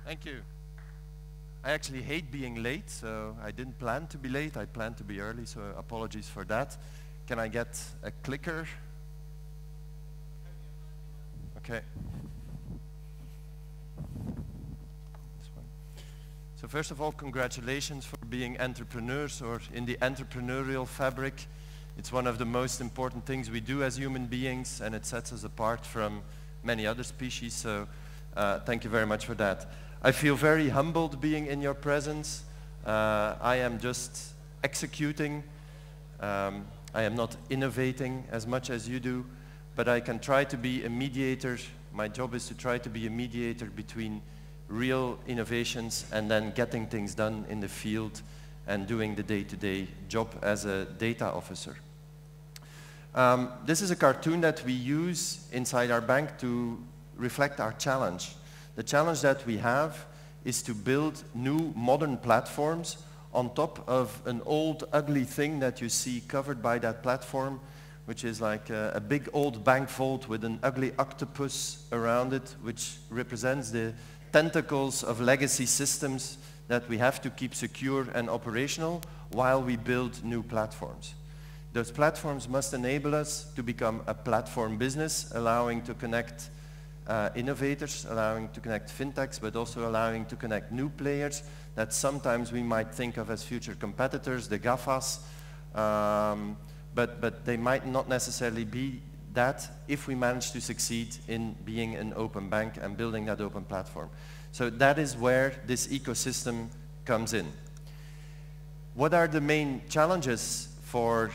Thank you. I actually hate being late, so I didn't plan to be late. I planned to be early, so apologies for that. Can I get a clicker? Okay. This one. So first of all, congratulations for being entrepreneurs or in the entrepreneurial fabric. It's one of the most important things we do as human beings, and it sets us apart from many other species, so thank you very much for that. I feel very humbled being in your presence. I am just executing. I am not innovating as much as you do, but I can try to be a mediator. My job is to try to be a mediator between real innovations and then getting things done in the field and doing the day-to-day job as a data officer. This is a cartoon that we use inside our bank to reflect our challenge. The challenge that we have is to build new modern platforms on top of an old ugly thing that you see covered by that platform, which is like a big old bank vault with an ugly octopus around it, which represents the tentacles of legacy systems that we have to keep secure and operational while we build new platforms. Those platforms must enable us to become a platform business, allowing to connect innovators, allowing to connect fintechs, but also allowing to connect new players that sometimes we might think of as future competitors, the GAFAs, but they might not necessarily be that if we manage to succeed in being an open bank and building that open platform. So that is where this ecosystem comes in. What are the main challenges for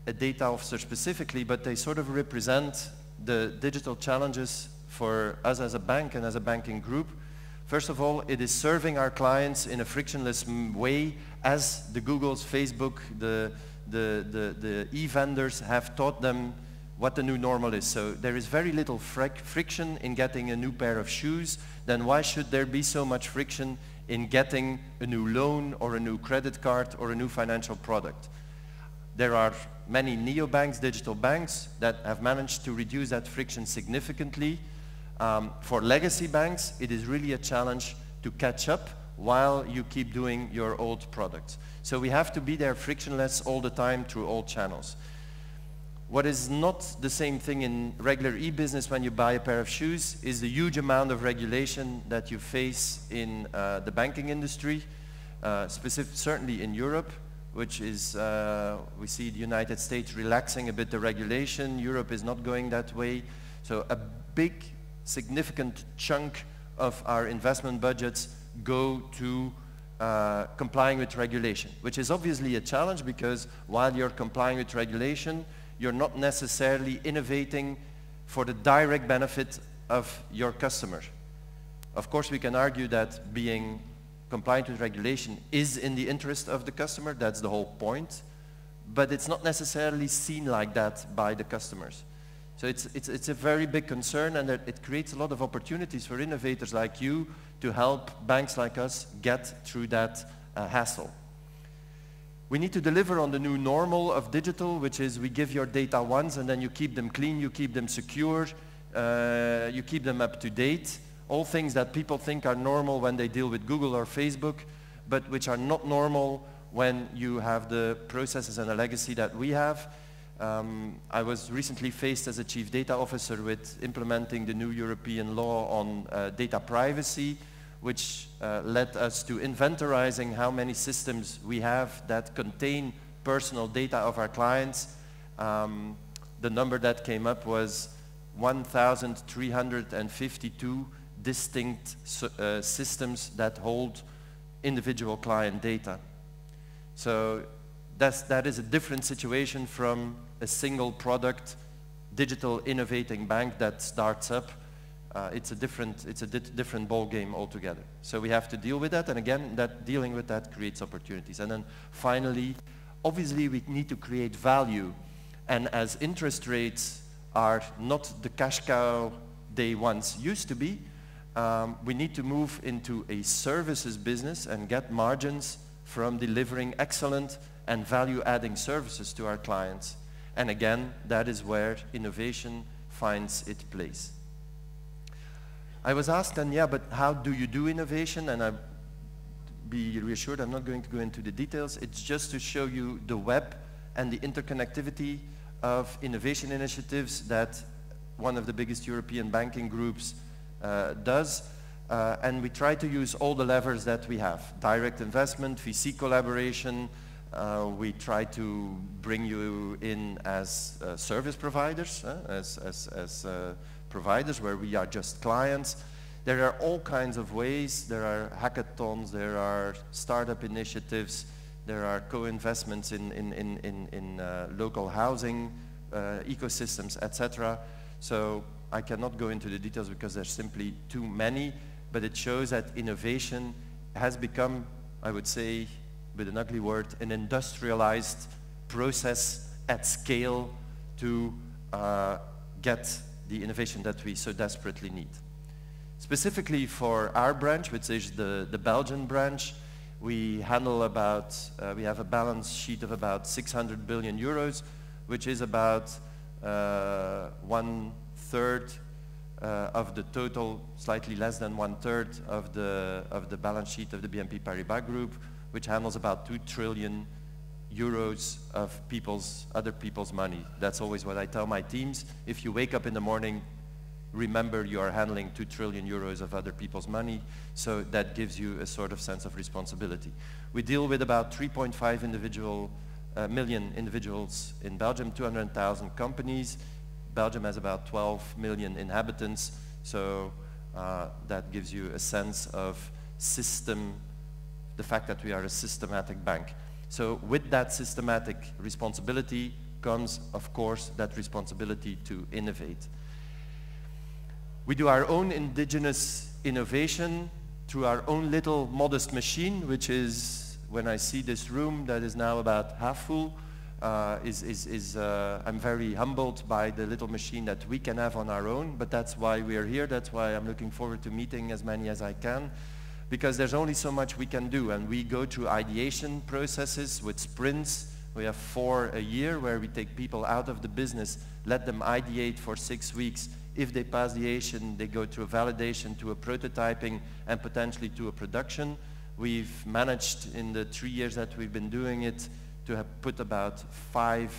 a data officer specifically, but they sort of represent the digital challenges for us as a bank and as a banking group. First of all, it is serving our clients in a frictionless way, as the Googles, Facebook, the e-vendors have taught them what the new normal is. So there is very little friction in getting a new pair of shoes. Then why should there be so much friction in getting a new loan or a new credit card or a new financial product? There are many neobanks, digital banks, that have managed to reduce that friction significantly. For legacy banks, it is really a challenge to catch up while you keep doing your old products. So we have to be there frictionless all the time through all channels. What is not the same thing in regular e-business when you buy a pair of shoes is the huge amount of regulation that you face in the banking industry, certainly in Europe, which is, we see the United States relaxing a bit the regulation. Europe is not going that way. So a big, significant chunk of our investment budgets go to complying with regulation, which is obviously a challenge because while you're complying with regulation, you're not necessarily innovating for the direct benefit of your customer. Of course, we can argue that being compliant with regulation is in the interest of the customer, that's the whole point, but it's not necessarily seen like that by the customers. So it's a very big concern, and it creates a lot of opportunities for innovators like you to help banks like us get through that hassle. We need to deliver on the new normal of digital, which is we give your data once and then you keep them clean, you keep them secure, you keep them up to date. All things that people think are normal when they deal with Google or Facebook, but which are not normal when you have the processes and the legacy that we have. I was recently faced as a chief data officer with implementing the new European law on data privacy, which led us to inventorizing how many systems we have that contain personal data of our clients. The number that came up was 1,352 distinct systems that hold individual client data. So that is a different situation from a single product digital innovating bank that starts up. It's a different ball game altogether. So we have to deal with that, and again, dealing with that creates opportunities. And then finally, obviously we need to create value, and as interest rates are not the cash cow they once used to be, we need to move into a services business and get margins from delivering excellent and value-adding services to our clients. And again, that is where innovation finds its place. I was asked then, yeah, but how do you do innovation? And be reassured, I'm not going to go into the details. It's just to show you the web and the interconnectivity of innovation initiatives that one of the biggest European banking groups does. And we try to use all the levers that we have. Direct investment, VC collaboration. We try to bring you in as service providers, as providers where we are just clients. There are all kinds of ways. There are hackathons, there are startup initiatives, there are co-investments in local housing ecosystems, etc. So I cannot go into the details because there's simply too many, but it shows that innovation has become, I would say, with an ugly word, an industrialized process at scale to get the innovation that we so desperately need. Specifically for our branch, which is the Belgian branch, we handle about, we have a balance sheet of about 600 billion euros, which is about 1/3 of the total, slightly less than 1/3 of the balance sheet of the BNP Paribas group, which handles about 2 trillion euros of other people's money. That's always what I tell my teams. If you wake up in the morning, remember you are handling 2 trillion euros of other people's money, so that gives you a sort of sense of responsibility. We deal with about 3.5 million individuals in Belgium, 200,000 companies. Belgium has about 12 million inhabitants, so that gives you a sense of the fact that we are a systematic bank. So with that systematic responsibility comes, of course, that responsibility to innovate. We do our own indigenous innovation through our own little modest machine, which is, when I see this room that is now about half full, I'm very humbled by the little machine that we can have on our own, but that's why we are here. That's why I'm looking forward to meeting as many as I can, because there's only so much we can do, and we go through ideation processes with sprints. We have 4 a year where we take people out of the business, let them ideate for 6 weeks. If they pass the ideation, they go through a validation, to a prototyping, and potentially to a production. We've managed in the 3 years that we've been doing it to have put about 5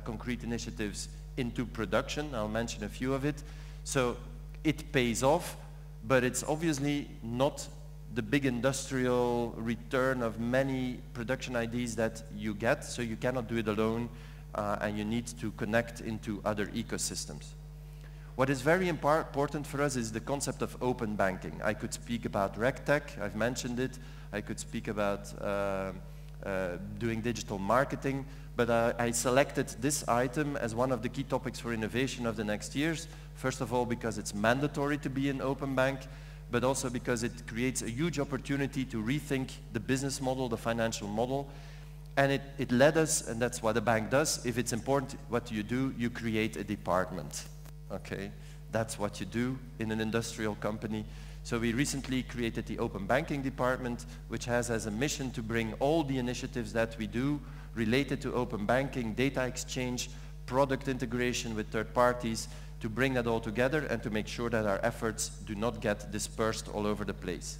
concrete initiatives into production. I'll mention a few of it. So it pays off, but it's obviously not the big industrial return of many production ideas that you get, so you cannot do it alone, and you need to connect into other ecosystems. What is very important for us is the concept of open banking. I could speak about RegTech, I've mentioned it. I could speak about doing digital marketing, but I selected this item as one of the key topics for innovation of the next years. First of all, because it's mandatory to be an open bank, but also because it creates a huge opportunity to rethink the business model, the financial model. And it led us, and that's what a bank does. If it's important, what do? You create a department. Okay, that's what you do in an industrial company. So we recently created the Open Banking Department, which has as a mission to bring all the initiatives that we do related to open banking, data exchange, product integration with third parties, to bring that all together and to make sure that our efforts do not get dispersed all over the place.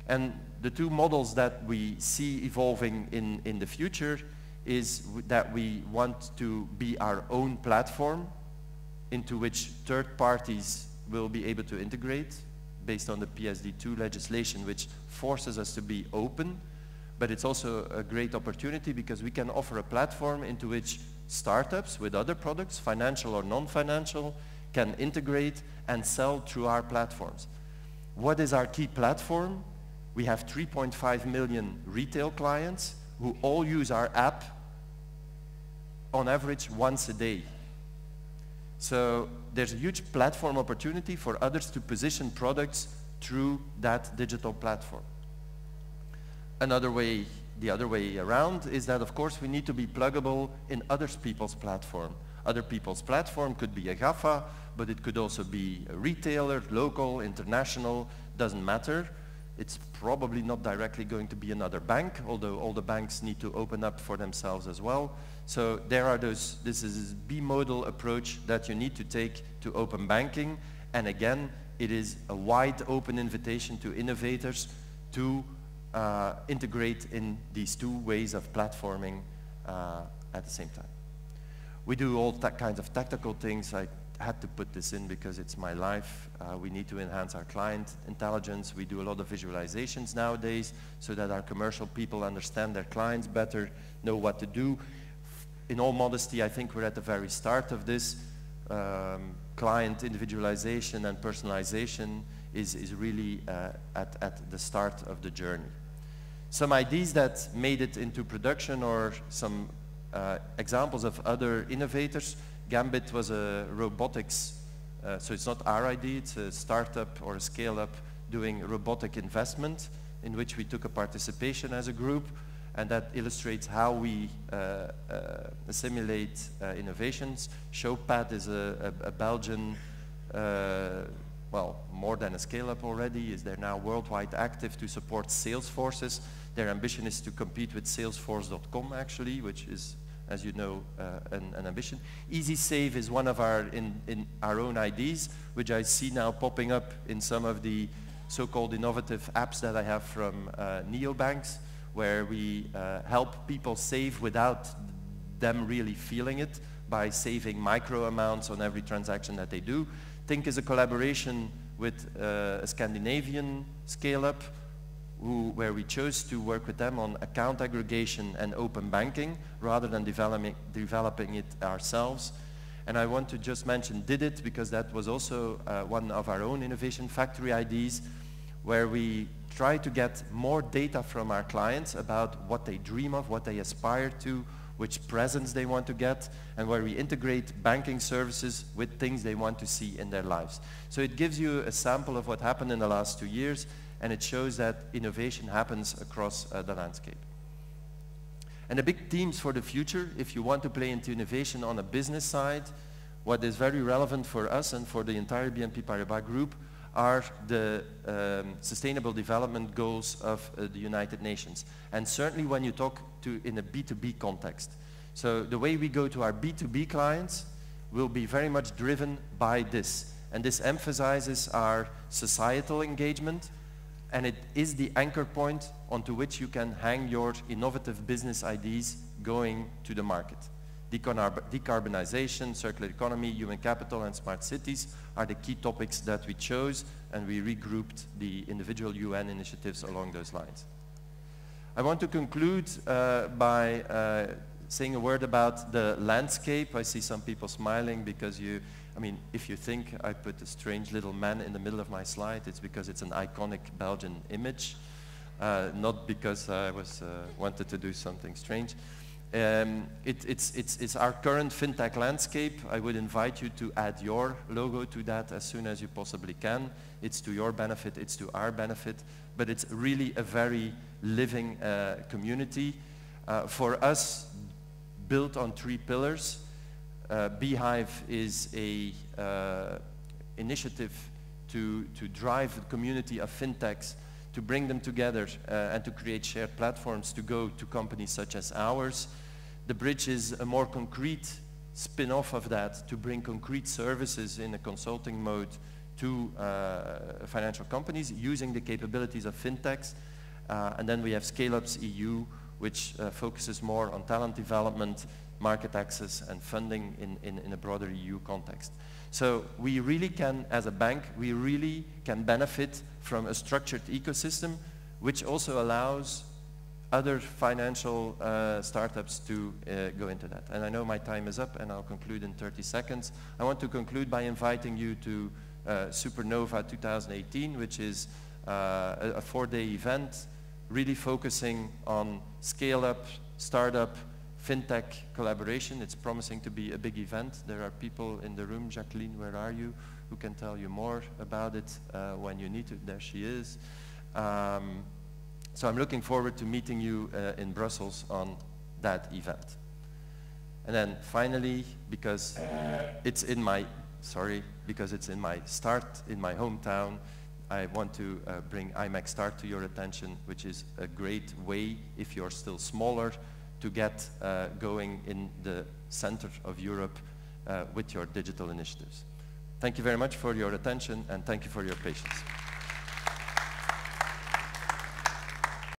And the 2 models that we see evolving in the future is that we want to be our own platform into which third parties will be able to integrate based on the PSD2 legislation, which forces us to be open. But it's also a great opportunity because we can offer a platform into which startups with other products, financial or non-financial, can integrate and sell through our platforms. What is our key platform? We have 3.5 million retail clients who all use our app on average once a day. So there's a huge platform opportunity for others to position products through that digital platform. The other way around is that, of course, we need to be pluggable in other people's platform. Other people's platform could be a GAFA, but it could also be a retailer, local, international, doesn't matter. It's probably not directly going to be another bank, although all the banks need to open up for themselves as well. So there are this is a bimodal approach that you need to take to open banking. And again, it is a wide open invitation to innovators to integrate in these two ways of platforming at the same time. We do all kinds of tactical things. I had to put this in because it's my life. We need to enhance our client intelligence. We do a lot of visualizations nowadays so that our commercial people understand their clients better, know what to do. In all modesty, I think we're at the very start of this. Client individualization and personalization is really at the start of the journey. Some ideas that made it into production, or some examples of other innovators. Gambit was a robotics, so it's not our idea, it's a startup or a scale-up doing robotic investment in which we took a participation as a group, and that illustrates how we assimilate innovations. Showpad is a Belgian, well, more than a scale-up already, is they're now worldwide active to support sales forces. Their ambition is to compete with Salesforce.com actually, which is, as you know, an ambition. EasySave is one of our our own ideas, which I see now popping up in some of the so-called innovative apps that I have from neobanks, where we help people save without them really feeling it by saving micro amounts on every transaction that they do. Think is a collaboration with a Scandinavian scale-up where we chose to work with them on account aggregation and open banking rather than developing it ourselves. And I want to just mention Didit because that was also one of our own innovation factory ideas, where we try to get more data from our clients about what they dream of, what they aspire to, which presents they want to get, and where we integrate banking services with things they want to see in their lives. So it gives you a sample of what happened in the last 2 years, and it shows that innovation happens across the landscape. And the big themes for the future, if you want to play into innovation on a business side, what is very relevant for us and for the entire BNP Paribas group are the Sustainable Development Goals of the United Nations. And certainly when you talk in a B2B context. So the way we go to our B2B clients will be very much driven by this. And this emphasizes our societal engagement, and it is the anchor point onto which you can hang your innovative business ideas going to the market. Decarbonization, circular economy, human capital, and smart cities are the key topics that we chose, and we regrouped the individual UN initiatives along those lines. I want to conclude by saying a word about the landscape. I see some people smiling because if you think I put a strange little man in the middle of my slide, it's because it's an iconic Belgian image, not because I wanted to do something strange. It's our current FinTech landscape. I would invite you to add your logo to that as soon as you possibly can. It's to your benefit, it's to our benefit, but it's really a very living community. For us, built on 3 pillars. Beehive is a initiative to drive the community of fintechs, to bring them together and to create shared platforms to go to companies such as ours. The Bridge is a more concrete spin-off of that, to bring concrete services in a consulting mode to financial companies using the capabilities of fintechs. And then we have Scale-Ups EU, which focuses more on talent development, market access, and funding in a broader EU context. So we really can, as a bank, we really can benefit from a structured ecosystem, which also allows other financial startups to go into that. And I know my time is up, and I'll conclude in 30 seconds. I want to conclude by inviting you to Supernova 2018, which is a 4-day event, really focusing on scale-up, startup, FinTech collaboration. It's promising to be a big event. There are people in the room, Jacqueline, where are you, who can tell you more about it when you need to. There she is. So I'm looking forward to meeting you in Brussels on that event. And then finally, because it's in my start in my hometown, I want to bring IMEC Start to your attention, which is a great way, if you're still smaller, to get going in the center of Europe with your digital initiatives. Thank you very much for your attention, and thank you for your patience.